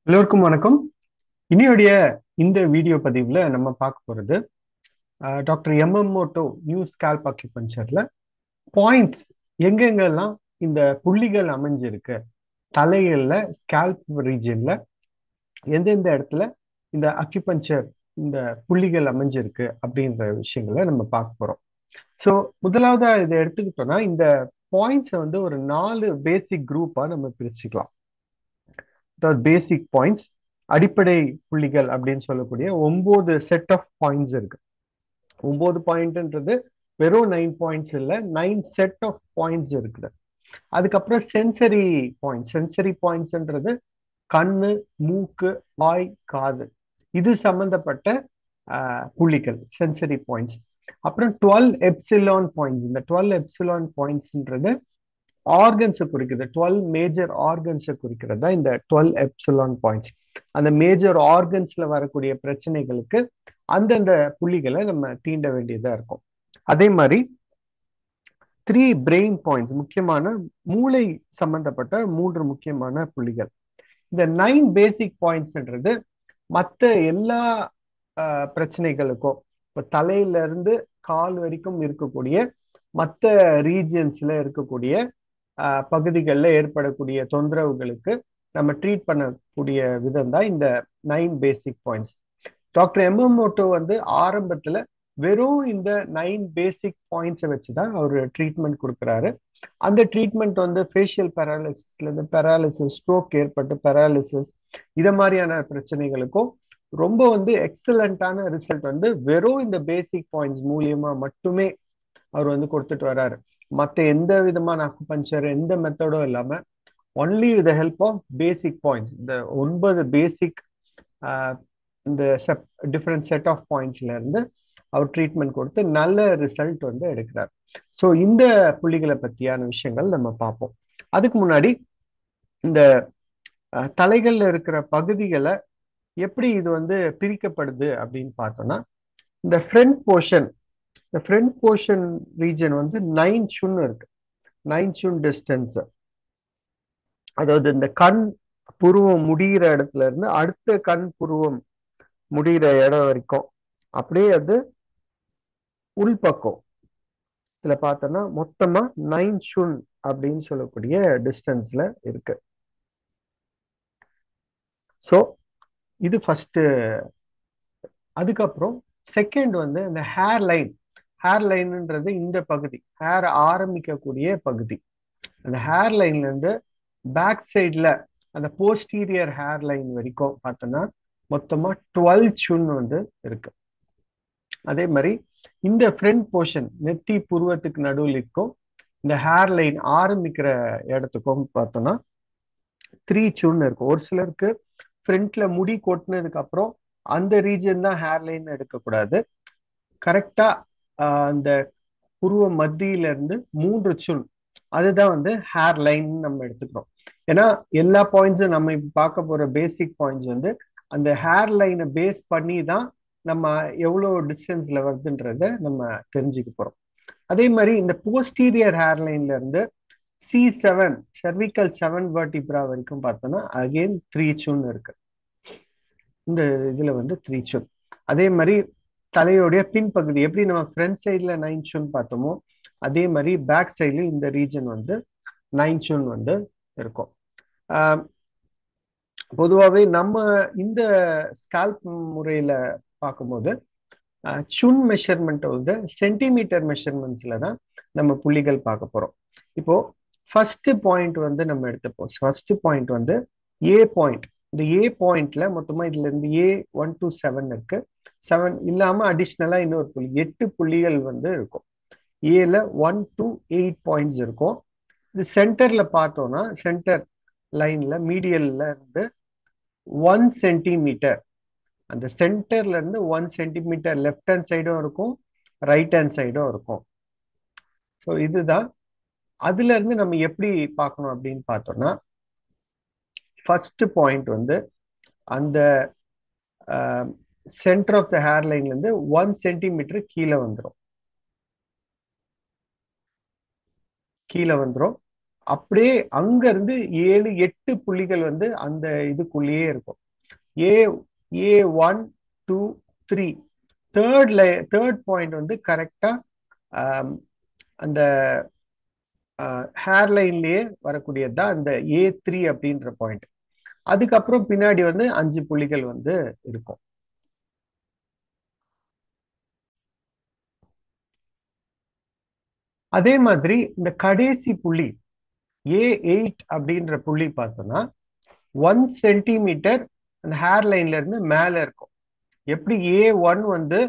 எல்லோருக்கும் வணக்கம். இனியுடைய இந்த வீடியோ பதிவுல நம்ம பார்க்க போறது டாக்டர் எம்எம்ஓட்டோ நியூ ஸ்கால்ப் அக்யூபஞ்சர்ல பாயிண்ட்ஸ் எங்கெங்கெல்லாம் இந்த புள்ளிகள் அமைஞ்சிருக்கு, தலைகள்ல ஸ்கால்ப் ரீஜன்ல எந்தெந்த இடத்துல இந்த அக்யூபஞ்சர் இந்த புள்ளிகள் அமைஞ்சிருக்கு அப்படின்ற விஷயங்களை நம்ம பார்க்க போறோம். ஸோ முதலாவதா இதை எடுத்துக்கிட்டோம்னா இந்த பாயிண்ட்ஸை வந்து ஒரு 4 பேசிக் குரூப்பா நம்ம பிரிச்சுக்கலாம். பேசிக் பாயிண்ட்ஸ், அடிப்படை புள்ளிகள் அப்படின்னு சொல்லக்கூடிய 9 செட் ஆஃப் பாயிண்ட்ஸ் இருக்கு. 9 பாயிண்ட்ன்றது வெறும் 9 பாயிண்ட்ஸ் இல்ல, 9 செட் ஆஃப் பாயிண்ட்ஸ் இருக்குது. அதுக்கப்புறம் சென்சரி பாயிண்ட்ஸ். சென்சரி பாயிண்ட்ஸ்ன்றது கண்ணு, மூக்கு, வாய், காது இது சம்பந்தப்பட்ட புள்ளிகள் சென்சரி பாயிண்ட்ஸ். அப்புறம் 12 எப்சிலான் பாயிண்ட்ஸ். இந்த 12 எப்சிலான் பாயிண்ட்ஸ்ன்றது ஆர்கன்ஸை குறிக்குது. 12 மேஜர் ஆர்கன்ஸை குறிக்கிறது தான் இந்த 12 எப்சிலான் பாயிண்ட்ஸ். அந்த மேஜர் ஆர்கன்ஸ்ல வரக்கூடிய பிரச்சனைகளுக்கு அந்தந்த புள்ளிகளை நம்ம தீண்ட வேண்டியதா இருக்கும். அதே மாதிரி 3 பிரெயின் பாயிண்ட்ஸ், முக்கியமான மூளை சம்பந்தப்பட்ட 3 முக்கியமான புள்ளிகள். இந்த 9 பேசிக் பாயிண்ட்ஸ்ன்றது மற்ற எல்லா பிரச்சனைகளுக்கும், இப்போ தலையில இருந்து கால் வரைக்கும் இருக்கக்கூடிய மற்ற ரீஜியன்ஸ்ல இருக்கக்கூடிய பகுதிகளில் ஏற்படக்கூடிய தொந்தரவுகளுக்கு நம்ம ட்ரீட் பண்ணக்கூடிய விதம் தான் இந்த 9 பேசிக் பாயிண்ட்ஸ். டாக்டர் எம்எம்ஓட்டோ வந்து ஆரம்பத்துல வெறும் இந்த 9 பேசிக் பாயிண்ட்ஸை வச்சுதான் அவர் ட்ரீட்மெண்ட் கொடுக்குறாரு. அந்த ட்ரீட்மெண்ட் வந்து ஃபேஷியல் பேராலிசிஸ்ல இருந்து பேராலிசிஸ், ஸ்ட்ரோக் ஏற்பட்டு பேராலிசிஸ், இத மாதிரியான பிரச்சனைகளுக்கும் ரொம்ப வந்து எக்ஸலண்டான ரிசல்ட் வந்து வெறும் இந்த பேசிக் பாயிண்ட்ஸ் மூலியமா மட்டுமே அவர் வந்து கொடுத்துட்டு வர்றாரு. மற்ற எந்த விதமான அக்குபஞ்சர் எந்த மெத்தடும் இல்லாம only with help of basic points, இந்த 9 பேசிக் இந்த டிஃப்ரெண்ட் செட் ஆஃப் பாயிண்ட்ஸ்ல இருந்து அவர் ட்ரீட்மெண்ட் கொடுத்து நல்ல ரிசல்ட் வந்து எடுக்கிறார். ஸோ இந்த புள்ளிகளை பற்றியான விஷயங்கள் நம்ம பார்ப்போம். அதுக்கு முன்னாடி இந்த தலைகள்ல இருக்கிற பகுதிகளை எப்படி இது வந்து பிரிக்கப்படுது அப்படின்னு பார்த்தோம்னா, இந்த ஃப்ரண்ட் போர்ஷன், இந்த ஃப்ரண்ட் போர்ஷன் ரீஜன் வந்து 9 சுன் இருக்கு. 9 சுன் டிஸ்டன்ஸ், அதாவது இந்த கண் புருவம் முடிகிற இடத்துல இருந்து அடுத்த கண் புருவம் முடிகிற இடம் வரைக்கும் அப்படியே அது உள்பக்கம் இதுல பார்த்தோம்னா மொத்தமா 9 சுன் அப்படின்னு சொல்லக்கூடிய டிஸ்டன்ஸ்ல இருக்கு. ஸோ இது ஃபர்ஸ்ட். அதுக்கப்புறம் செகண்ட் வந்து இந்த ஹேர் லைன். ஹேர் லைன்ன்றது இந்த பகுதி, ஹேர் ஆரம்பிக்கக்கூடிய பகுதி. அந்த ஹேர் லைன்ல இருந்து பேக் சைட்ல அந்த போஸ்டீரியர் ஹேர் லைன் வரைக்கும் பார்த்தோம்னா மொத்தமா 12 சுன் வந்து இருக்கு. அதே மாதிரி இந்த ஃப்ரண்ட் போர்ஷன், நெத்தி புருவத்துக்கு நடுவில் இருக்கும் இந்த ஹேர் லைன் ஆரம்பிக்கிற இடத்துக்கும் பார்த்தோம்னா 3 சுன் இருக்கும். ஒரு சிலருக்கு ஃப்ரண்ட்ல முடி கொட்டினதுக்கு அப்புறம் அந்த ரீஜன் தான் ஹேர் லைன் எடுக்கக்கூடாது. கரெக்டா அந்த புருவ மத்தியில இருந்து 3 சுன், அதுதான் வந்து ஹேர் லைன் நம்ம எடுத்துக்கிறோம். ஏன்னா எல்லா பாயிண்ட்ஸும் நம்ம இப்ப பார்க்க போற பேசிக் பாயிண்ட்ஸ் வந்து அந்த ஹேர் லைனை பேஸ் பண்ணி தான் நம்ம எவ்வளவு டிஸ்டன்ஸ்ல வருதுன்றத நம்ம தெரிஞ்சுக்க போறோம். அதே மாதிரி இந்த போஸ்டீரியர் ஹேர் லைன்ல இருந்து C7 cervical 7 vertebra வரைக்கும் பார்த்தோம்னா அகெயின் 3 சுன் இருக்கு. இந்த இதுல வந்து 3 சுன். அதே மாதிரி தலையோடைய பின்பகுதி எப்படி நம்ம ஃப்ரண்ட் சைட்ல 9 சுன் பார்த்தோமோ அதே மாதிரி பேக் சைட்ல இந்த ரீஜன் வந்து 9 சுன் வந்து இருக்கும். பொதுவாகவே நம்ம இந்த ஸ்கால்ப் முறையில பார்க்கும்போது சுன் மெஷர்மெண்ட் வந்து சென்டிமீட்டர் மெஷர்மெண்ட்ஸ்ல தான் நம்ம புள்ளிகள் பார்க்க போறோம். இப்போ ஃபர்ஸ்ட் பாயிண்ட் வந்து நம்ம எடுத்துப்போம். ஃபர்ஸ்ட் பாயிண்ட் வந்து ஏ பாயிண்ட். இந்த ஏ பாயிண்ட்ல மொத்தமா இதுல இருந்து A1 to 7 இருக்கு. 7 இல்லாம அடிஷ்னலா இன்னொரு புள்ளி 8 புள்ளிகள் வந்து இருக்கும். ஏல 1 to 8 பாயிண்ட்ஸ் இருக்கும். இது சென்டர்ல பார்த்தோம்னா சென்டர் லைன்ல மீடியல்ல இருந்து 1 சென்டிமீட்டர், அந்த சென்டர்ல இருந்து 1 சென்டிமீட்டர் லெஃப்ட் ஹேண்ட் சைடும் இருக்கும், ரைட் ஹேண்ட் சைடும் இருக்கும். ஸோ இதுதான். அதுல இருந்து நம்ம எப்படி பார்க்கணும் அப்படின்னு பார்த்தோம்னா, ஃபர்ஸ்ட் பாயிண்ட் வந்து அந்த சென்டர் ஆஃப் த ஹேர் லைன்ல இருந்து 1 சென்டிமீட்டர் கீழே வந்துடும். அப்படியே அங்க இருந்து 7-8 புள்ளிகள் வந்து அந்த இதுக்குள்ளேயே இருக்கும். ஏ ஏ 1 2 3 தேர்ட் பாயிண்ட் வந்து கரெக்டா அந்த ஹேர் லைன்லயே வரக்கூடியது தான் அந்த A3 அப்படின்ற பாயிண்ட். அதுக்கப்புறம் பின்னாடி வந்து 5 புள்ளிகள் வந்து இருக்கும். அதே மாதிரி இந்த கடைசி புள்ளி A8 அப்படின்ற புள்ளி பார்த்தோம்னா 1 சென்டிமீட்டர் அந்த ஹேர் லைன்ல இருந்து மேல இருக்கும். எப்படி A1 வந்து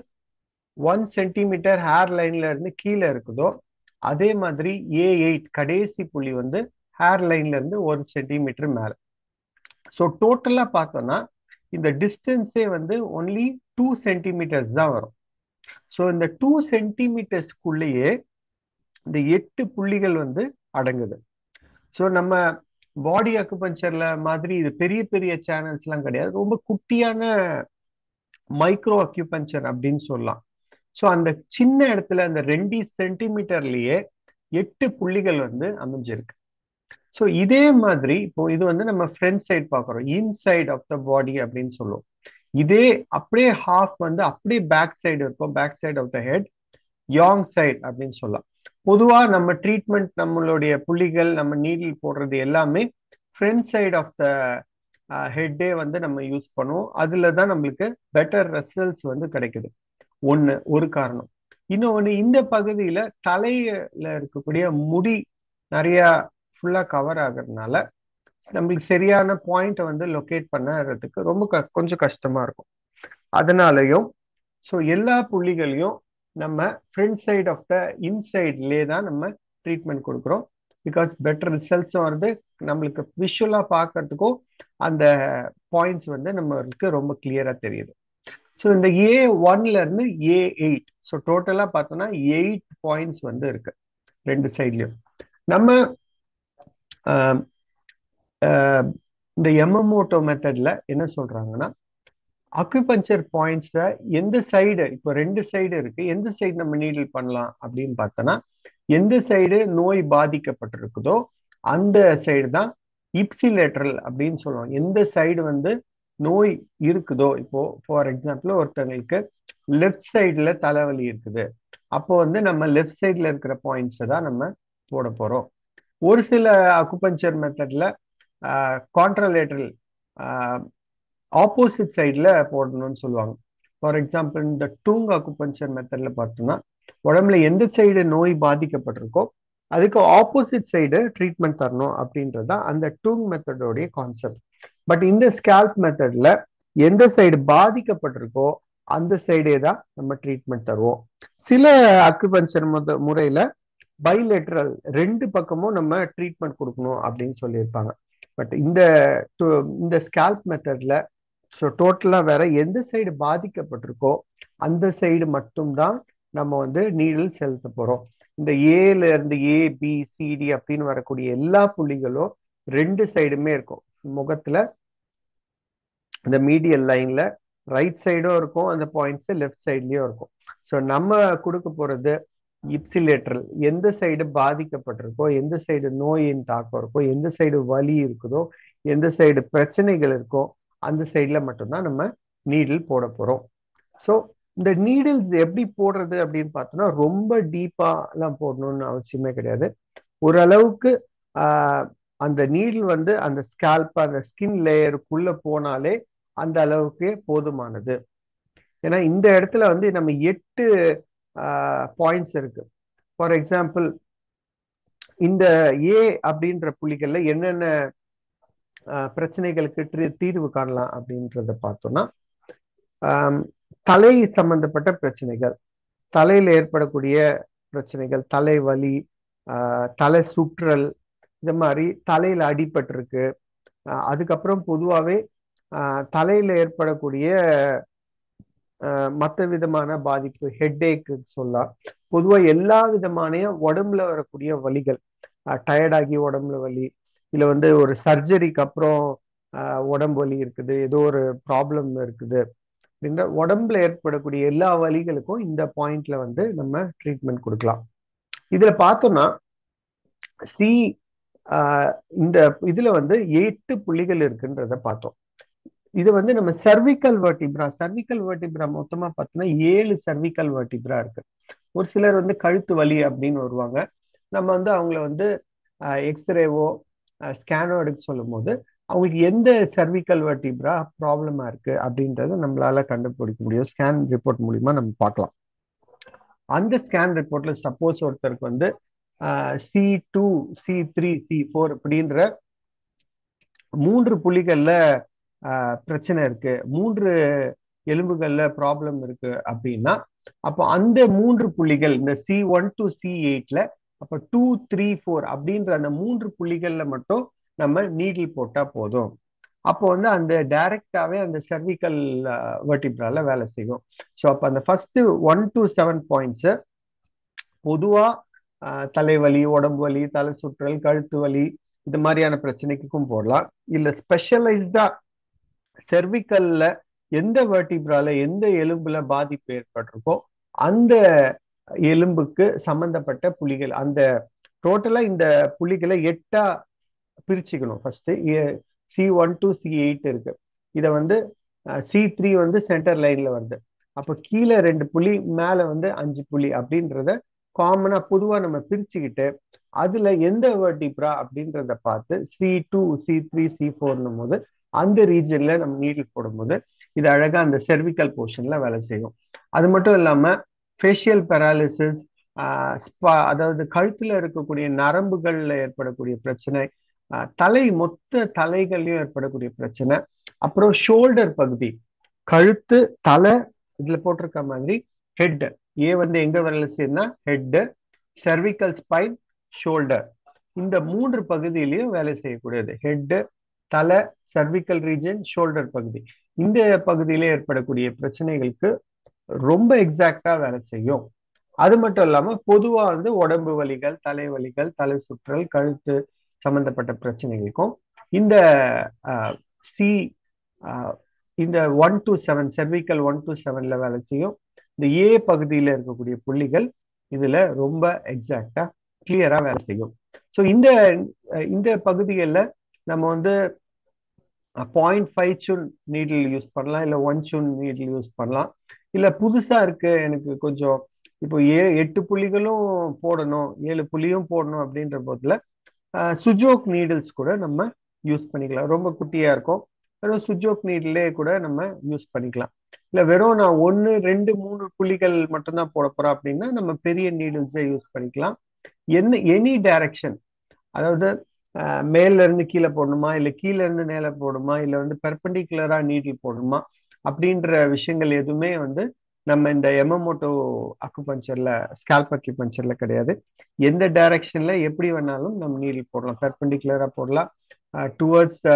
1 சென்டிமீட்டர் ஹேர் லைன்ல இருந்து கீழே இருக்குதோ அதே மாதிரி A8 கடைசி புள்ளி வந்து ஹேர் லைன்ல இருந்து 1 சென்டிமீட்டர் மேல. ஸோ டோட்டலா பார்த்தோம்னா இந்த டிஸ்டன்ஸே வந்து ஒன்லி 2 சென்டிமீட்டர்ஸ் தான் வரும். ஸோ இந்த 2 சென்டிமீட்டர்ஸ்க்குள்ளேயே இந்த 8 புள்ளிகள் வந்து அடங்குது. ஸோ நம்ம பாடி அக்குபஞ்சர்ல மாதிரி இது பெரிய பெரிய சேனல்ஸ் எல்லாம் கிடையாது. ரொம்ப குட்டியான மைக்ரோ அக்யூபஞ்சர் அப்படின்னு சொல்லலாம். ஸோ அந்த சின்ன இடத்துல அந்த 2 சென்டிமீட்டர்லயே 8 புள்ளிகள் வந்து அமைஞ்சிருக்கு. ஸோ இதே மாதிரி இப்போ இது வந்து நம்ம ஃப்ரண்ட் சைடு பார்க்குறோம், இன்சைட் ஆஃப் த பாடி அப்படின்னு சொல்லுவோம். இதே அப்படியே ஹாஃப் வந்து அப்படியே பேக் சைடு இருக்கும், back side of the head, yang side அப்படின்னு சொல்லலாம். பொதுவா நம்ம ட்ரீட்மெண்ட் நம்மளுடைய புள்ளிகள் நம்ம நீடில் போடுறது எல்லாமே ஃப்ரண்ட் சைடு ஆஃப் த ஹெட்டே வந்து நம்ம யூஸ் பண்ணுவோம். அதுல தான் நம்மளுக்கு பெட்டர் ரிசல்ட்ஸ் வந்து கிடைக்குது. ஒரு காரணம். இன்னொன்னு, இந்த பகுதியில தலையில இருக்கக்கூடிய முடி நிறைய ஃபுல்லா கவர் ஆகுறதுனால நம்மளுக்கு சரியான பாயிண்ட் வந்து லொகேட் பண்ணுறதுக்கு ரொம்ப கொஞ்சம் கஷ்டமா இருக்கும். அதனாலையும் ஸோ எல்லா புள்ளிகளையும் நம்ம ஃப்ரண்ட் சைட் ஆஃப் த இன்சைட்லேயே தான் நம்ம ட்ரீட்மெண்ட் கொடுக்குறோம். பிகாஸ் பெட்டர் ரிசல்ட்ஸும் வருது, நம்மளுக்கு விஷுவலா பார்க்கறதுக்கும் அந்த பாயிண்ட்ஸ் வந்து நம்மளுக்கு ரொம்ப கிளியரா தெரியுது. ஸோ இந்த A1ல இருந்து A8, ஸோ டோட்டலா பார்த்தோம்னா 8 பாயிண்ட்ஸ் வந்து இருக்கு ரெண்டு சைட்லயும். நம்ம ஆஹ், ஆஹ், இந்த எமமோட்டோ மெத்தட்ல என்ன சொல்றாங்கன்னா, அக்குபஞ்சர் பாயிண்ட்ஸ்ல எந்த சைடு, இப்போ ரெண்டு சைடு இருக்கு, எந்த சைடு நம்ம நீடில் பண்ணலாம் அப்படின்னு பார்த்தோன்னா, எந்த சைடு நோய் பாதிக்கப்பட்டிருக்குதோ அந்த சைடு தான் இப்சிலேட்ரல் அப்படின்னு சொல்லுவோம். எந்த சைடு வந்து நோய் இருக்குதோ, இப்போ ஃபார் எக்ஸாம்பிள் ஒருத்தவங்களுக்கு லெஃப்ட் சைடுல தலைவலி இருக்குது, அப்போ வந்து நம்ம லெஃப்ட் சைடுல இருக்கிற பாயிண்ட்ஸை தான் நம்ம போட போறோம். ஒரு சில அக்குபஞ்சர் மெத்தட்ல கான்ட்ரலேட்ரல் ஆப்போசிட் சைட்ல போடணும்னு சொல்லுவாங்க. ஃபார் எக்ஸாம்பிள் இந்த டூங் அக்குபஞ்சர் மெத்தட்ல பார்த்தோம்னா, உடம்புல எந்த சைடு நோய் பாதிக்கப்பட்டிருக்கோ அதுக்கு ஆப்போசிட் சைடு ட்ரீட்மெண்ட் தரணும் அப்படின்றது தான் அந்த டூங் மெத்தடோடைய கான்செப்ட். பட் இந்த ஸ்கேல்ப் மெத்தட்ல எந்த சைடு பாதிக்கப்பட்டிருக்கோ அந்த சைடே தான் நம்ம ட்ரீட்மெண்ட் தருவோம். சில அக்குபஞ்சர் முறையில பைலேட்ரல் ரெண்டு பக்கமும் நம்ம ட்ரீட்மெண்ட் கொடுக்கணும் அப்படின்னு சொல்லியிருப்பாங்க. பட் இந்த ஸ்கேல்ப் மெத்தட்ல ஸோ டோட்டலா வேற எந்த சைடு பாதிக்கப்பட்டிருக்கோ அந்த சைடு மட்டும்தான் நம்ம வந்து நீடில் செலுத்த போறோம். இந்த ஏல இருந்து ABCD அப்படின்னு வரக்கூடிய எல்லா புள்ளிகளும் ரெண்டு சைடுமே இருக்கும். முகத்துல இந்த மீடியல் லைன்ல ரைட் சைடும் இருக்கும், அந்த பாயிண்ட்ஸ் லெஃப்ட் சைட்லயும் இருக்கும். ஸோ நம்ம கொடுக்க போறது இப்சிலேட்ரல். எந்த சைடு பாதிக்கப்பட்டிருக்கோ, எந்த சைடு நோயின் தாக்கம் இருக்கோ, எந்த சைடு வலி இருக்குதோ, எந்த சைடு பிரச்சனைகள் இருக்கோ அந்த சைட்ல மட்டும்தான் நம்ம நீடில் போட போறோம். ஸோ இந்த நீடில்ஸ் எப்படி போடுறது அப்படின்னு பார்த்தோம்னா, ரொம்ப டீப்பா எல்லாம் போடணும்னு அவசியமே கிடையாது. ஓரளவுக்கு அந்த நீடில் வந்து அந்த ஸ்கேல்ப் அந்த ஸ்கின் லேயருக்குள்ள போனாலே அந்த அளவுக்கு போதுமானது. ஏன்னா இந்த இடத்துல வந்து நம்ம 8 பாயிண்ட்ஸ் இருக்கு. ஃபார் எக்ஸாம்பிள் இந்த A அப்படின்ற புள்ளிகள்ல என்னென்ன பிரச்சனைகளுக்கு தீர்வு காணலாம் அப்படின்றத பார்த்தோம்னா, தலை சம்பந்தப்பட்ட பிரச்சனைகள், தலையில ஏற்படக்கூடிய பிரச்சனைகள், தலைவலி, தலை சுற்றல், இந்த மாதிரி தலையில அடிபட்டிருக்கு. அதுக்கப்புறம் பொதுவாகவே தலையில ஏற்படக்கூடிய மற்ற விதமான பாதிப்பு, ஹெட்ஏக்கு சொல்லலாம். பொதுவாக எல்லா விதமான உடம்புல வரக்கூடிய வலிகள், டயர்டாகி உடம்புல வலி, இல்லை வந்து ஒரு சர்ஜரிக்கு அப்புறம் உடம்பு வலி இருக்குது, ஏதோ ஒரு ப்ராப்ளம் இருக்குது அப்படின்ற உடம்புல ஏற்படக்கூடிய எல்லா வலிகளுக்கும் இந்த பாயிண்ட்ல வந்து நம்ம ட்ரீட்மெண்ட் கொடுக்கலாம். இதுல பார்த்தோம்னா இந்த இதுல வந்து 8 புள்ளிகள் இருக்குன்றத பார்த்தோம். இது வந்து நம்ம சர்விக்கல் வெர்டிப்ரா மொத்தமா பார்த்தோம்னா 7 சர்விக்கல் வெர்டிப்ரா இருக்கு. ஒரு சிலர் வந்து கழுத்து வலி அப்படின்னு வருவாங்க. நம்ம வந்து அவங்கள வந்து எக்ஸ்ரேவோ ஸ்கேனோ எடுக்க சொல்லும் போது அவங்களுக்கு எந்த சர்விக்கல் வெர்டிப்ரா ப்ராப்ளமா இருக்கு அப்படின்றத நம்மளால கண்டுபிடிக்க முடியும். ஸ்கேன் ரிப்போர்ட் மூலியமா நம்ம பார்க்கலாம். அந்த ஸ்கேன் ரிப்போர்ட்ல சப்போஸ் ஒருத்தருக்கு வந்து C2, C3, C4 அப்படின்ற 3 புள்ளிகள்ல பிரச்சனை இருக்கு, 3 எலும்புகள்ல ப்ராப்ளம் இருக்கு அப்படின்னா, அப்போ அந்த 3 புள்ளிகள் இந்த C1 to C8ல அப்ப 2, 3, 4 அப்படின்ற அந்த 3 புள்ளிகள்ல மட்டும் நம்ம நீடில் போட்டா போதும். அப்போ வந்து அந்த டைரக்டாவே அந்த சர்விக்கல் வெர்டிப்ரால வேலை செய்யும். ஸோ அப்போ அந்த ஃபர்ஸ்ட் 1 to 7 பாயிண்ட்ஸ் பொதுவா தலைவலி, உடம்பு வலி, தலை சுற்றல், கழுத்து வலி இது மாதிரியான பிரச்சனைக்கும் போடலாம். இல்ல ஸ்பெஷலைஸ்டா செர்விக்கல்ல எந்த வெர்டிப்ரால எந்த எலும்புல பாதிப்பு ஏற்பட்டிருக்கோ அந்த எலும்புக்கு சம்பந்தப்பட்ட புள்ளிகள், அந்த டோட்டலா இந்த புள்ளிகளை 8ஆ பிரிச்சுக்கணும். ஃபர்ஸ்ட் C1 to C8 இருக்கு. இத வந்து C3 வந்து சென்டர் லைன்ல வருது. அப்ப கீழே 2 புள்ளி, மேல வந்து 5 புள்ளி அப்படின்றத காமனா பொதுவா நம்ம பிரிச்சுக்கிட்டு அதுல எந்த வெர்டிப்ரா அப்படின்றத பார்த்து C2, C3, C4 போது அந்த ரீஜன்ல நம்ம நீடில் போடும்போது இது அழகா அந்த செர்விக்கல் போர்ஷன்ல வேலை செய்யும். அது மட்டும் இல்லாம ஃபேஷியல் பெராலிசிஸ், அதாவது கழுத்துல இருக்கக்கூடிய நரம்புகள்ல ஏற்படக்கூடிய பிரச்சனை, மொத்த தலைகள்லயும் ஏற்படக்கூடிய பிரச்சனை, அப்புறம் ஷோல்டர் பகுதி, கழுத்து, தலை, இதுல போட்டிருக்க மாதிரி ஹெட், வந்து எங்க வேலை செய்யுதுன்னா ஹெட், செர்விக்கல் ஸ்பைன், ஷோல்டர், இந்த 3 பகுதியிலையும் வேலை செய்யக்கூடியது. ஹெட், தலை, சர்விக்கல் ரீஜன், ஷோல்டர் பகுதி, இந்த பகுதியில ஏற்படக்கூடிய பிரச்சனைகளுக்கு ரொம்ப எக்ஸாக்டா வேலை செய்யும். அது மட்டும் இல்லாம பொதுவா வந்து உடம்பு வலிகள், தலைவலிகள், தலை சுற்றல், கழுத்து சம்பந்தப்பட்ட பிரச்சனைகளுக்கும் இந்த சி இந்த 1 to 7 செர்விக்கல் 1 to 7ல வேலை செய்யும். இந்த ஏ பகுதியில இருக்கக்கூடிய புள்ளிகள் இதுல ரொம்ப எக்ஸாக்டா கிளியரா வேலை செய்யும். ஸோ இந்த பகுதிகளில் நம்ம வந்து 0.5 சுன் நீடில் யூஸ் பண்ணலாம், இல்ல 1 சுன் நீடில் யூஸ் பண்ணலாம். இல்ல புதுசா இருக்கு எனக்கு கொஞ்சம், இப்போ 8 புள்ளிகளும் போடணும், 7 புள்ளியும் போடணும் அப்படின்ற போதுல சுஜோக் நீடில்ஸ் கூட நம்ம யூஸ் பண்ணிக்கலாம். ரொம்ப குட்டியா இருக்கும், வெறும் சுஜோக் நீடிலே கூட நம்ம யூஸ் பண்ணிக்கலாம். இல்ல வெறும் நான் 1, 2, 3 புள்ளிகள் மட்டும்தான் போட போறோம் அப்படின்னா நம்ம பெரிய நீடில்ஸை யூஸ் பண்ணிக்கலாம். எனி டைரக்ஷன், அதாவது மேல இருந்து கீழே போடணுமா, இல்ல கீழே இருந்து மேல போடணுமா, இல்ல வந்து பெர்பெண்டிகுலரா நீடில் போடணுமா அப்படின்ற விஷயங்கள் எதுவுமே வந்து நம்ம இந்த எமமோட்டோ அக்குபஞ்சர்ல, ஸ்கால்ப் அக்குபஞ்சர்ல கிடையாது. எந்த டைரக்ஷன்ல எப்படி வேணாலும் நம்ம நீடில் போடலாம். பெர்பெண்டிகுலரா போடலாம், towards the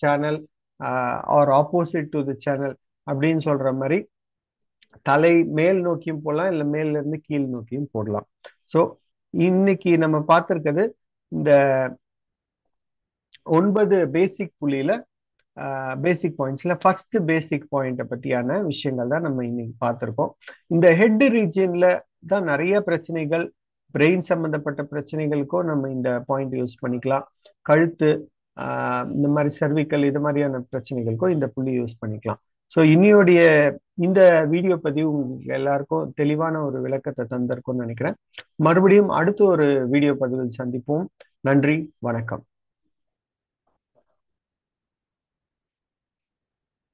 channel or opposite to the channel அப்படின்னு சொல்ற மாதிரி தலை மேல் நோக்கியும் போடலாம், இல்ல மேல இருந்து கீழ் நோக்கியும் போடலாம். ஸோ இன்னைக்கு நம்ம பார்த்திருக்கிறது இந்த 9 பேசிக் புள்ளியில பேசிக் பாயிண்ட்ஸ்ல ஃபர்ஸ்ட் பேசிக் பாயிண்ட பத்தியான விஷயங்கள் தான் நம்ம இன்னைக்கு பார்த்திருக்கோம். இந்த ஹெட் ரீஜியன்ல தான் நிறைய பிரச்சனைகள், பிரெயின் சம்பந்தப்பட்ட பிரச்சனைகளுக்கும் நம்ம இந்த பாயிண்ட் யூஸ் பண்ணிக்கலாம். கழுத்து, இந்த மாதிரி சர்விக்கல், இது மாதிரியான பிரச்சனைகளுக்கும் இந்த புள்ளி யூஸ் பண்ணிக்கலாம். ஸோ இன்னையோடைய இந்த வீடியோ பதிவு உங்களுக்கு எல்லாருக்கும் தெளிவான ஒரு விளக்கத்தை தந்திருக்கும்னு நினைக்கிறேன். மறுபடியும் அடுத்த ஒரு வீடியோ பதிவில் சந்திப்போம். நன்றி, வணக்கம்.